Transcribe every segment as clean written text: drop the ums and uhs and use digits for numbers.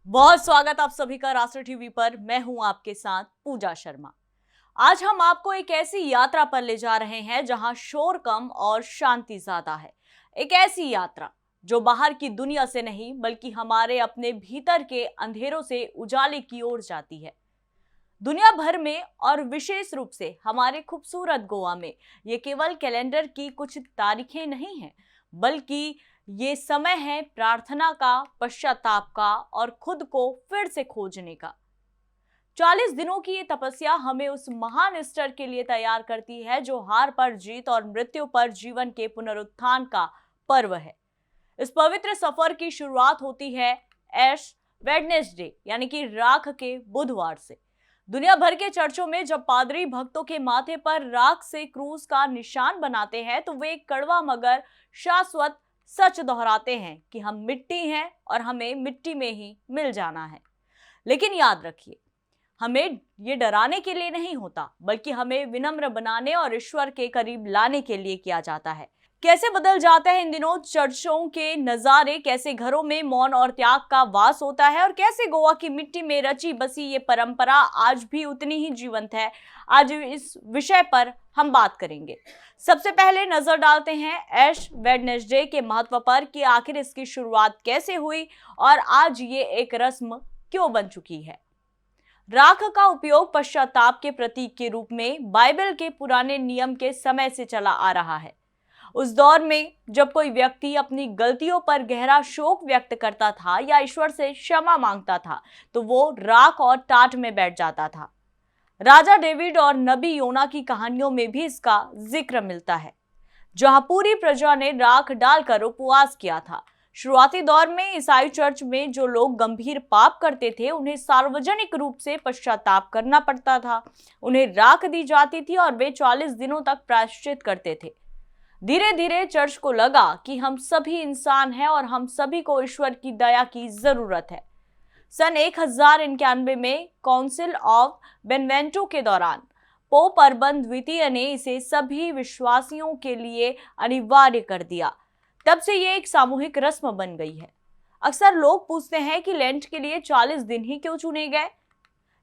बहुत स्वागत आप सभी का राष्ट्र टीवी पर। मैं हूं आपके साथ पूजा शर्मा। आज हम आपको एक ऐसी यात्रा पर ले जा रहे हैं जहां शोर कम और शांति ज्यादा है। एक ऐसी यात्रा जो बाहर की दुनिया से नहीं बल्कि हमारे अपने भीतर के अंधेरों से उजाले की ओर जाती है। दुनिया भर में और विशेष रूप से हमारे खूबसूरत गोवा में ये केवल कैलेंडर की कुछ तारीखें नहीं हैं, बल्कि ये समय है प्रार्थना का, पश्चाताप का और खुद को फिर से खोजने का। 40 दिनों की ये तपस्या हमें उस महान ईस्टर के लिए तैयार करती है जो हार पर जीत और मृत्यु पर जीवन के पुनरुत्थान का पर्व है। इस पवित्र सफर की शुरुआत होती है एश वेडनेसडे यानी कि राख के बुधवार से। दुनिया भर के चर्चों में जब पादरी भक्तों के माथे पर राख से क्रूस का निशान बनाते हैं तो वे एक कड़वा मगर शाश्वत सच दोहराते हैं कि हम मिट्टी हैं और हमें मिट्टी में ही मिल जाना है। लेकिन याद रखिए, हमें ये डराने के लिए नहीं होता, बल्कि हमें विनम्र बनाने और ईश्वर के करीब लाने के लिए किया जाता है। कैसे बदल जाता है इन दिनों चर्चों के नजारे, कैसे घरों में मौन और त्याग का वास होता है और कैसे गोवा की मिट्टी में रची बसी ये परंपरा आज भी उतनी ही जीवंत है। आज इस विषय पर हम बात करेंगे। सबसे पहले नजर डालते हैं ऐश वेडनेसडे के महत्व पर कि आखिर इसकी शुरुआत कैसे हुई और आज ये एक रस्म क्यों बन चुकी है। राख का उपयोग पश्चाताप के प्रतीक के रूप में बाइबल के पुराने नियम के समय से चला आ रहा है। उस दौर में जब कोई व्यक्ति अपनी गलतियों पर गहरा शोक व्यक्त करता था या ईश्वर से क्षमा मांगता था तो वो राख और टाट में बैठ जाता था। राजा डेविड और नबी योना की कहानियों में भी इसका जिक्र मिलता है, जहां पूरी प्रजा ने राख डालकर उपवास किया था। शुरुआती दौर में ईसाई चर्च में जो लोग गंभीर पाप करते थे उन्हें सार्वजनिक रूप से पश्चाताप करना पड़ता था। उन्हें राख दी जाती थी और वे 40 दिनों तक प्रायश्चित करते थे। धीरे धीरे चर्च को लगा कि हम सभी इंसान हैं और हम सभी को ईश्वर की दया की जरूरत है। सन 1091 में काउंसिल ऑफ बेनवेंटो के दौरान पोप अर्बन द्वितीय ने इसे सभी विश्वासियों के लिए अनिवार्य कर दिया। तब से ये एक सामूहिक रस्म बन गई है। अक्सर लोग पूछते हैं कि लेंट के लिए 40 दिन ही क्यों चुने गए।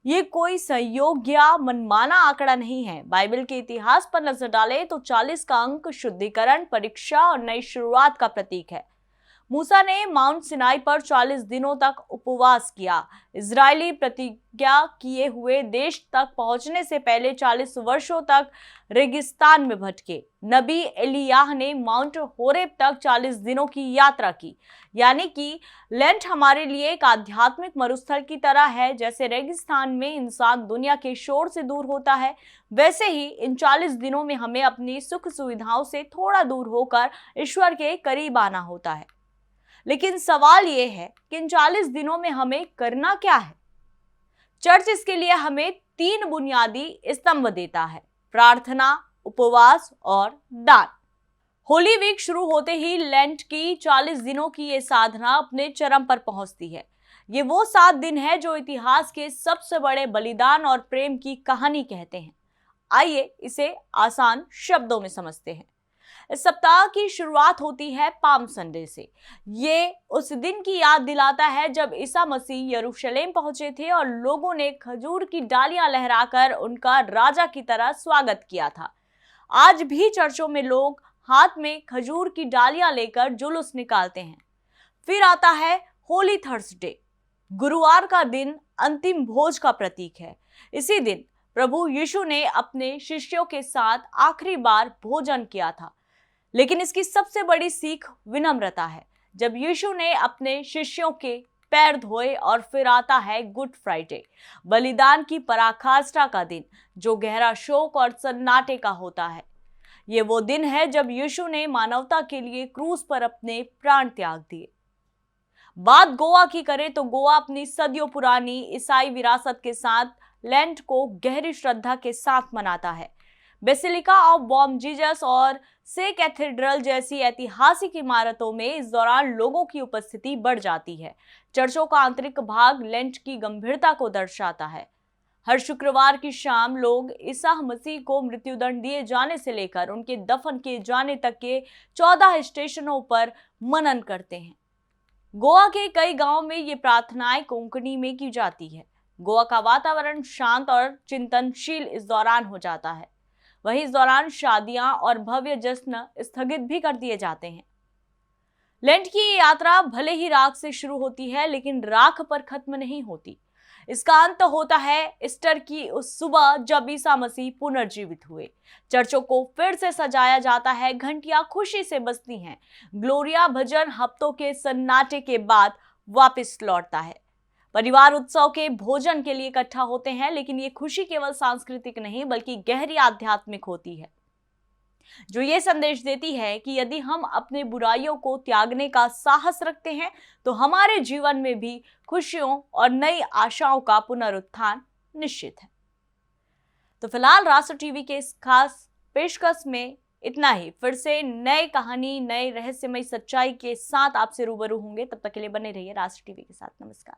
ये कोई संयोग या मनमाना आंकड़ा नहीं है। बाइबल के इतिहास पर नजर डालें तो 40 का अंक शुद्धिकरण, परीक्षा और नई शुरुआत का प्रतीक है। मूसा ने माउंट सिनाई पर 40 दिनों तक उपवास किया। इजरायली प्रतिज्ञा किए हुए देश तक पहुंचने से पहले 40 वर्षों तक रेगिस्तान में भटके। नबी एलियाह ने माउंट होरेब तक 40 दिनों की यात्रा की। यानी कि लेंट हमारे लिए एक आध्यात्मिक मरुस्थल की तरह है। जैसे रेगिस्तान में इंसान दुनिया के शोर से दूर होता है, वैसे ही इन 40 दिनों में हमें अपनी सुख सुविधाओं से थोड़ा दूर होकर ईश्वर के करीब आना होता है। लेकिन सवाल यह है कि इन 40 दिनों में हमें करना क्या है। चर्च इसके लिए हमें 3 बुनियादी स्तंभ देता है: प्रार्थना, उपवास और दान। होली वीक शुरू होते ही लेंट की 40 दिनों की ये साधना अपने चरम पर पहुंचती है। ये वो 7 दिन है जो इतिहास के सबसे बड़े बलिदान और प्रेम की कहानी कहते हैं। आइए इसे आसान शब्दों में समझते हैं। इस सप्ताह की शुरुआत होती है पाम संडे से। ये उस दिन की याद दिलाता है जब ईसा मसीह यरूशलेम पहुंचे थे और लोगों ने खजूर की डालियां लहराकर उनका राजा की तरह स्वागत किया था। आज भी चर्चों में लोग हाथ में खजूर की डालियां लेकर जुलूस निकालते हैं। फिर आता है होली थर्सडे। गुरुवार का दिन अंतिम भोज का प्रतीक है। इसी दिन प्रभु यीशु ने अपने शिष्यों के साथ आखिरी बार भोजन किया था। लेकिन इसकी सबसे बड़ी सीख विनम्रता है। जब यीशु ने अपने शिष्यों के पैर धोए। और फिर आता है गुड फ्राइडे, बलिदान की पराकाष्ठा का दिन, जो गहरा शोक और सन्नाटे का होता है। ये वो दिन है जब यीशु ने मानवता के लिए क्रूस पर अपने प्राण त्याग दिए। बात गोवा की करें तो गोवा अपनी सदियों पुरानी ईसाई विरासत के साथ लेंट को गहरी श्रद्धा के साथ मनाता है। बेसिलिका ऑफ बॉम जीसस और से कैथेड्रल जैसी ऐतिहासिक इमारतों में इस दौरान लोगों की उपस्थिति बढ़ जाती है। चर्चों का आंतरिक भाग लेंट की गंभीरता को दर्शाता है। हर शुक्रवार की शाम लोग ईसा मसीह को मृत्युदंड दिए जाने से लेकर उनके दफन किए जाने तक के 14 स्टेशनों पर मनन करते हैं। गोवा के कई गांवों में ये प्रार्थनाएं कोंकणी में की जाती है। गोवा का वातावरण शांत और चिंतनशील इस दौरान हो जाता है। वहीं इस दौरान शादियां और भव्य जश्न स्थगित भी कर दिए जाते हैं। लेंट की ये यात्रा भले ही राख से शुरू होती है, लेकिन राख पर खत्म नहीं होती। इसका अंत होता है ईस्टर की उस सुबह जब ईसा मसीह पुनर्जीवित हुए। चर्चों को फिर से सजाया जाता है, घंटियां खुशी से बजती हैं, ग्लोरिया भजन हफ्तों के सन्नाटे के बाद वापस लौटता है। परिवार उत्सव के भोजन के लिए इकट्ठा होते हैं, लेकिन ये खुशी केवल सांस्कृतिक नहीं बल्कि गहरी आध्यात्मिक होती है, जो ये संदेश देती है कि यदि हम अपने बुराइयों को त्यागने का साहस रखते हैं तो हमारे जीवन में भी खुशियों और नई आशाओं का पुनरुत्थान निश्चित है। तो फिलहाल राष्ट्र टीवी के इस खास पेशकश में इतना ही। फिर से नए कहानी, नए रहस्यमय सच्चाई के साथ आपसे रूबरू होंगे। तब तक के लिए बने रहिए राष्ट्र टीवी के साथ। नमस्कार।